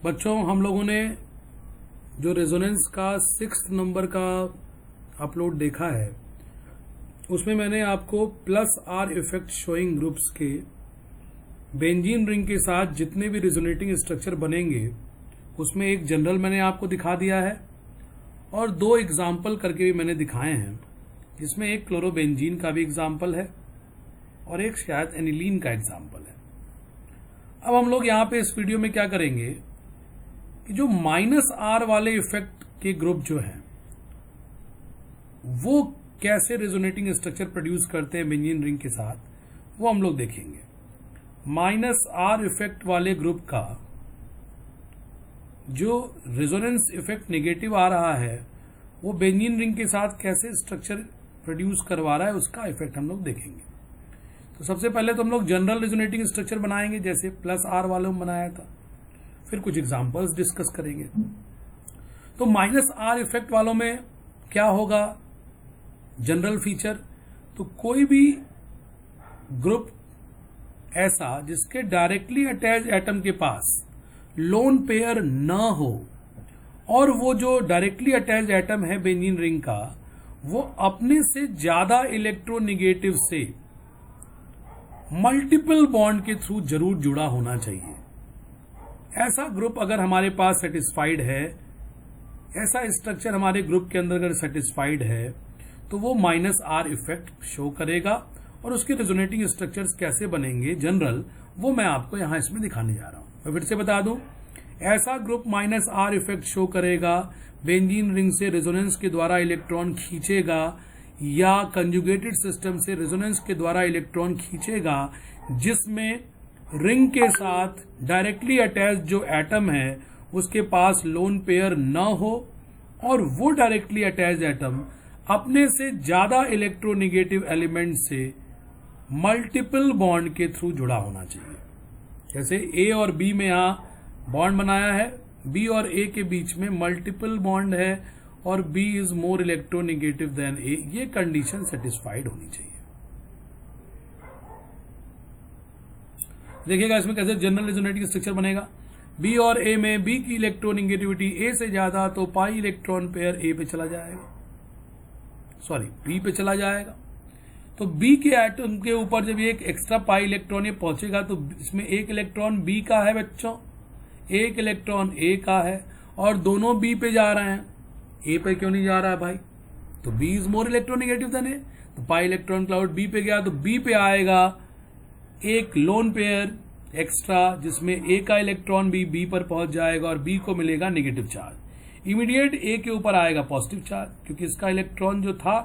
बच्चों, हम लोगों ने जो रेजोनेंस का 6 नंबर का अपलोड देखा है उसमें मैंने आपको plus are effect showing groups के बेंजीन रिंग के साथ जितने भी रेजोनेटिंग स्ट्रक्चर बनेंगे उसमें एक जनरल मैंने आपको दिखा दिया है और 2 एग्जाम्पल करके भी मैंने दिखाए हैं, जिसमें एक क्लोरोबेंजीन का भी एग्जाम्पल है और एक शायद एनिलीन का एग्जाम्पल है। अब हम लोग यहाँ पे इस वीडियो में क्या करेंगे कि जो -R वाले इफेक्ट के ग्रुप जो हैं वो कैसे रेजोनेटिंग स्ट्रक्चर प्रोड्यूस करते हैं बेंजीन रिंग के साथ, वो हम लोग देखेंगे। -R इफेक्ट वाले ग्रुप का जो रेजोनेंस इफेक्ट नेगेटिव आ रहा है वो बेंजीन रिंग के साथ कैसे स्ट्रक्चर प्रोड्यूस करवा रहा है, उसका इफेक्ट हम लोग देखेंगे। तो सबसे पहले तो हम लोग जनरल रेजोनेटिंग स्ट्रक्चर बनाएंगे, जैसे +R वालों में बनाया था, फिर कुछ एग्जांपल्स डिस्कस करेंगे। तो -R इफेक्ट वालों में क्या होगा जनरल फीचर, तो कोई भी ग्रुप ऐसा जिसके डायरेक्टली अटैच एटम के पास लोन पेयर न हो और वो जो डायरेक्टली अटैच एटम है बेंजीन रिंग का वो अपने से ज्यादा इलेक्ट्रोनेगेटिव से मल्टीपल बॉन्ड के थ्रू जरूर जुड़ा होना चाहिए। ऐसा ग्रुप अगर हमारे पास सेटिस्फाइड है, ऐसा स्ट्रक्चर हमारे ग्रुप के अंदर अगर सेटिस्फाइड है तो वो -R इफेक्ट शो करेगा और उसके रेजोनेटिंग स्ट्रक्चर्स कैसे बनेंगे जनरल, वो मैं आपको यहां इसमें दिखाने जा रहा हूं। मैं फिर से बता दूं, ऐसा ग्रुप -R इफेक्ट शो करेगा, बेंजीन रिंग से रेजोनेंस के द्वारा इलेक्ट्रॉन खींचेगा या कंजुगेटेड सिस्टम से रेजोनेंस के द्वारा इलेक्ट्रॉन खींचेगा जिसमें रिंग के साथ डायरेक्टली अटैच जो एटम है उसके पास लोन पेयर न हो और वो डायरेक्टली अटैच एटम अपने से ज्यादा इलेक्ट्रोनेगेटिव एलिमेंट से मल्टीपल बॉन्ड के थ्रू जुड़ा होना चाहिए। जैसे A और B में यहां बॉन्ड बनाया है, B और A के बीच में मल्टीपल बॉन्ड है और B is more electronegative than A, ये कंडीशन सेटिस्फाइड होनी चाहिए। देखिएगा इसमें कैसे जनरल रेजोनेटिंग स्ट्रक्चर बनेगा। B और A में B की इलेक्ट्रोनेगेटिविटी A से ज्यादा तो पाई इलेक्ट्रॉन पेयर A पे चला जाएगा, सॉरी B पे चला जाएगा। तो B के एटम के ऊपर जब ये एक एक्स्ट्रा पाई इलेक्ट्रॉन ये पहुंचेगा तो इसमें एक इलेक्ट्रॉन B का है बच्चों, एक इलेक्ट्रॉन A का है और दोनों B पे जा रहे हैं। A पे क्यों नहीं जा रहा है भाई? तो B is more electronegative than A, तो पाई इलेक्ट्रॉन क्लाउड B पे गया तो B पे आएगा एक लोन पेयर एक्स्ट्रा जिसमें A का इलेक्ट्रॉन भी B पर पहुंच जाएगा और B को मिलेगा नेगेटिव चार्ज। इमीडिएट A के ऊपर आएगा पॉजिटिव चार्ज क्योंकि इसका इलेक्ट्रॉन जो था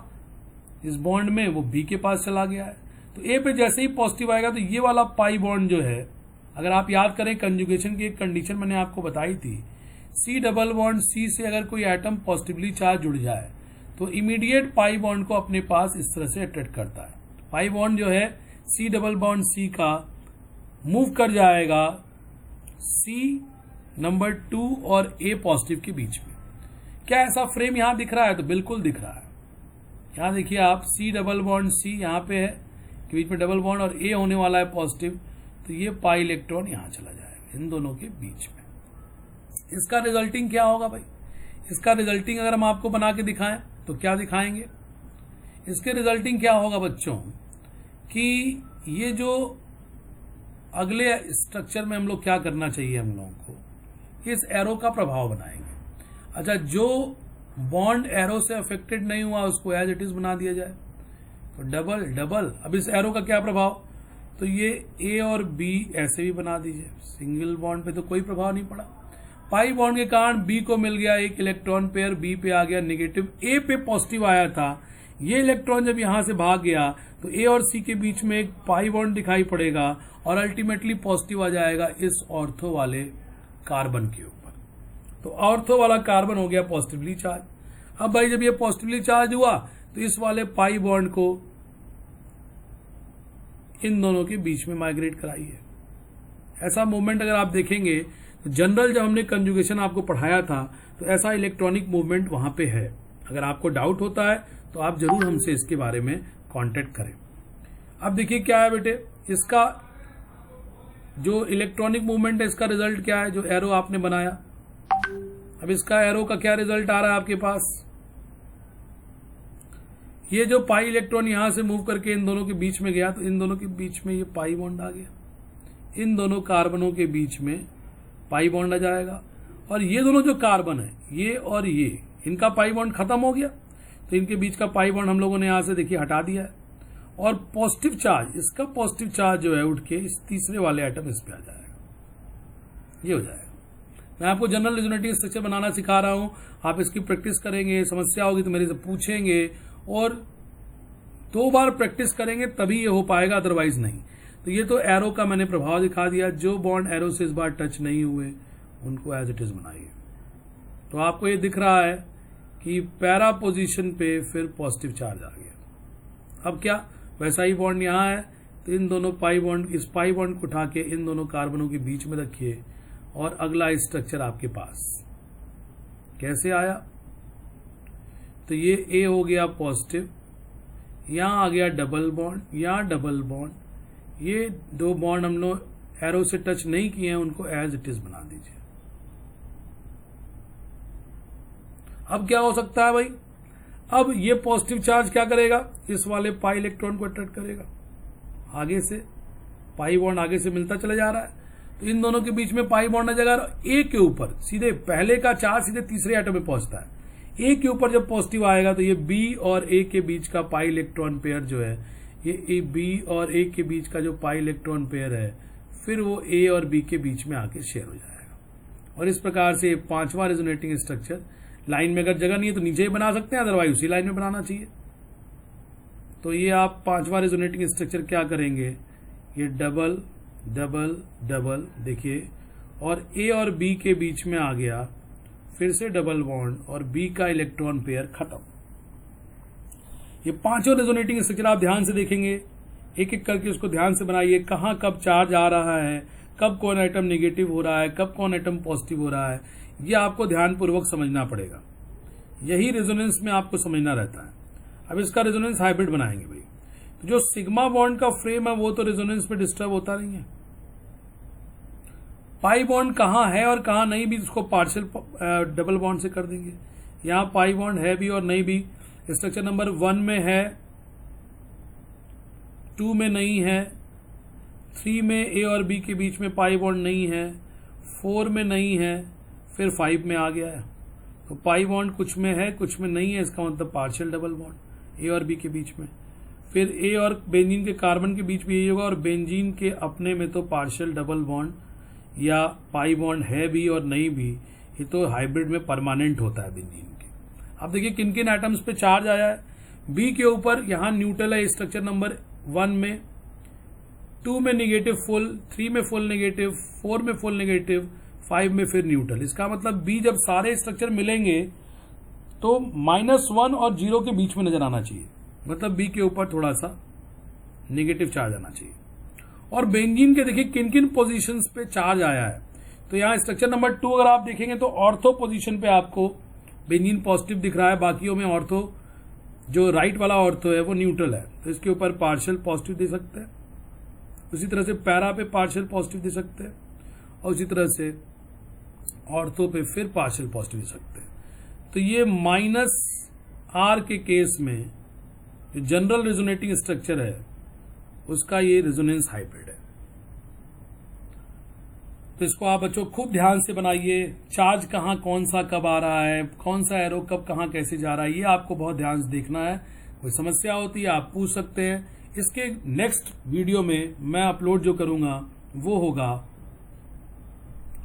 इस बॉन्ड में वो B के पास चला गया है। तो A पे जैसे ही पॉजिटिव आएगा तो ये वाला पाई बॉन्ड जो है, अगर आप याद करें कंजुगेशन की एक कंडीशन मैंने आपको बताई थी, C डबल बॉन्ड C से अगर कोई एटम पॉजिटिवली चार्ज जुड़ जाए तो इमीडिएट पाई बॉन्ड को अपने पास इस तरह से अट्रैक्ट करता है। पाई बॉन्ड जो है C डबल बॉन्ड C का मूव कर जाएगा C नंबर 2 और A पॉजिटिव के बीच में। क्या ऐसा फ्रेम यहां दिख रहा है? तो बिल्कुल दिख रहा है। यहां देखिए आप, C डबल बॉन्ड C यहां पे है के बीच में डबल बॉन्ड और A होने वाला है पॉजिटिव, तो ये पाई इलेक्ट्रॉन यहां चला जाएगा इन दोनों के बीच में। इसका रिजल्टिंग क्या होगा भाई? इसका रिजल्टिंग अगर हम आपको बना के दिखाएं तो क्या दिखाएंगे? इसके रिजल्टिंग क्या होगा बच्चों कि ये जो अगले स्ट्रक्चर में हम लोग क्या करना चाहिए, हम लोगों को इस एरो का प्रभाव बनाएंगे। अच्छा, जो बॉन्ड एरो से अफेक्टेड नहीं हुआ उसको एज इट इज बना दिया जाए, तो डबल डबल। अब इस एरो का क्या प्रभाव, तो ये A और B ऐसे भी बना दीजिए, सिंगल बॉन्ड पे तो कोई प्रभाव नहीं पड़ा। पाई बॉन्ड के कारण B को मिल गया एक इलेक्ट्रॉन पेयर, B पे आ गया नेगेटिव, A पे पॉजिटिव आया था, ये इलेक्ट्रॉन जब यहां से भाग गया तो A और C के बीच में एक पाई बॉन्ड दिखाई पड़ेगा और अल्टीमेटली पॉजिटिव आ जाएगा इस ऑर्थो वाले कार्बन के ऊपर। तो ऑर्थो वाला कार्बन हो गया पॉजिटिवली चार्ज। अब भाई जब ये पॉजिटिवली चार्ज हुआ तो इस वाले पाई बॉन्ड को इन दोनों के बीच में माइग्रेट कराइए। ऐसा मूवमेंट अगर आप देखेंगे तो जनरल जब हमने कंजुगेशन आपको पढ़ाया था तो ऐसा इलेक्ट्रॉनिक मूवमेंट वहां पे है। अगर आपको डाउट होता है तो आप जरूर हमसे इसके बारे में कांटेक्ट करें। अब देखिए क्या है बेटे, इसका जो इलेक्ट्रॉनिक मूवमेंट है इसका रिजल्ट क्या है, जो एरो आपने बनाया। अब इसका एरो का क्या रिजल्ट आ रहा है आपके पास, ये जो पाई इलेक्ट्रॉन यहां से मूव करके इन दोनों के बीच में गया तो इन दोनों के बीच में ये पाई बॉन्ड आ गया, इन दोनों कार्बनों के बीच में पाई बॉन्ड आ जाएगा। और ये दोनों जो कार्बन है ये और ये, इनका पाई बॉन्ड खत्म हो गया तो इनके बीच का पाई बॉन्ड हम लोगों ने यहां से देखिए हटा दिया है। और पॉजिटिव चार्ज, इसका पॉजिटिव चार्ज जो है उठ के इस तीसरे वाले एटम इस पे आ जाएगा, ये हो जाएगा। मैं आपको जनरल रेजोनेटिंग स्ट्रक्चर बनाना सिखा रहा हूं, आप इसकी प्रैक्टिस करेंगे, समस्या होगी तो मेरे से पूछेंगे और 2 बार प्रैक्टिस करेंगे तभी ये हो पाएगा, अदरवाइज नहीं। तो ये तो एरो का मैंने प्रभाव दिखा दिया, जो बॉन्ड एरो से इस बार टच नहीं हुए उनको एज इट इज बनाइए। तो आपको ये दिख रहा है कि पैरा पोजीशन पे फिर पॉजिटिव चार्ज आ गया। अब क्या वैसा ही बॉन्ड यहां है तो इन दोनों पाई बॉन्ड, इस पाई बॉन्ड को उठा के इन दोनों कार्बनों के बीच में रखिए और अगला स्ट्रक्चर आपके पास कैसे आया, तो ये ए हो गया पॉजिटिव, यहां आ गया डबल बॉन्ड, यहां डबल बॉन्ड, ये 2 बॉन्ड हम लोग एरो से टच नहीं किए हैं उनको एज इट इज बना दीजिए। अब क्या हो सकता है भाई, अब ये पॉजिटिव चार्ज क्या करेगा, इस वाले पाई इलेक्ट्रॉन को अट्रैक्ट करेगा, आगे से पाई बॉन्ड आगे से मिलता चला जा रहा है तो इन दोनों के बीच में पाई बॉन्ड आ जाएगा। ए के ऊपर सीधे पहले का चार्ज सीधे तीसरे एटम में पहुंचता है, ए के ऊपर जब पॉजिटिव आएगा तो ये बी और ए के बीच का पाई इलेक्ट्रॉन पेयर जो है, ये बी और ए के बीच का जो पाई इलेक्ट्रॉन पेयर है फिर वो ए और बी के बीच में आके शेयर हो जाएगा। और इस प्रकार से 5वां रेजोनेटिंग स्ट्रक्चर, लाइन में अगर जगह नहीं है तो नीचे ही बना सकते हैं, अदरवाइज उसी लाइन में बनाना चाहिए। तो ये आप 5वां रेजोनेटिंग स्ट्रक्चर क्या करेंगे, ये डबल डबल डबल देखिए, और ए और बी के बीच में आ गया फिर से डबल बॉन्ड और बी का इलेक्ट्रॉन पेयर खत्म। ये 5 रेजोनेटिंग स्ट्रक्चर आप ध्यान से देखेंगे, एक एक करके उसको ध्यान से बनाइए, कहां कब चार्ज आ रहा है, कब कौन आइटम नेगेटिव हो रहा है, कब कौन आइटम पॉजिटिव हो रहा है, ये आपको ध्यानपूर्वक समझना पड़ेगा। यही रेजोनेंस में आपको समझना रहता है। अब इसका रेजोनेंस हाइब्रिड बनाएंगे भाई, तो जो सिग्मा बॉन्ड का फ्रेम है वो तो रेजोनेंस में डिस्टर्ब होता नहीं है। पाई बॉन्ड कहां है और कहां नहीं भी उसको पार्शियल डबल बॉन्ड से कर देंगे। यहां पाई बॉन्ड है भी और नहीं भी, स्ट्रक्चर नंबर 1 में है, 2 में नहीं है, 3 में ए और बी के बीच में पाई बॉन्ड नहीं है, 4 में नहीं है, फिर 5 में आ गया है। तो पाई बॉन्ड कुछ में है कुछ में नहीं है, इसका मतलब पार्शियल डबल बॉन्ड ए और बी के बीच में। फिर ए और बेंजीन के कार्बन के बीच में यही होगा, और बेंजीन के अपने में तो पार्शियल डबल बॉन्ड या पाई बॉन्ड है भी और नहीं भी, ये तो हाइब्रिड में परमानेंट होता है बेंजीन के। अब देखिए किन किन एटम्स पे चार्ज आया है। बी के ऊपर यहां न्यूट्रल है स्ट्रक्चर नंबर 1 में, 2 में नेगेटिव फुल, 3 में फुल नेगेटिव, 4 में फुल नेगेटिव, 5 में फिर न्यूट्रल। इसका मतलब बी जब सारे स्ट्रक्चर मिलेंगे तो -1 और 0 के बीच में नजर आना चाहिए, मतलब बी के ऊपर थोड़ा सा नेगेटिव चार्ज आना चाहिए। और बेंजीन के देखिए किन किन पोजीशंस पे चार्ज आया है। तो यहाँ स्ट्रक्चर नंबर 2 अगर आप देखेंगे तो ऑर्थो पोजीशन पे आपको बेंजीन पॉजिटिव दिख रहा है, बाकियों में ऑर्थो, जो राइट वाला ऑर्थो है वो न्यूट्रल है, तो इसके ऊपर पार्शियल पॉजिटिव दे सकते हैं। उसी तरह से पैरा पे पार्शियल पॉजिटिव दे सकते हैं, और उसी तरह से ऑर्थो पे फिर पार्शियल पॉजिटिव दे सकते हैं। तो ये -R के केस में जो जनरल रेजोनेटिंग स्ट्रक्चर है उसका ये रेजोनेंस हाइब्रिड है। तो इसको आप बच्चों खूब ध्यान से बनाइए, चार्ज कहां कौन सा कब आ रहा है, कौन सा एरो कब कहां कैसे जा रहा है, ये आपको बहुत ध्यान से देखना है। कोई समस्या होती है आप पूछ सकते हैं। इसके नेक्स्ट वीडियो में मैं अपलोड जो करूंगा वो होगा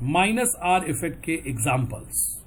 -R इफेक्ट के एग्जाम्पल्स।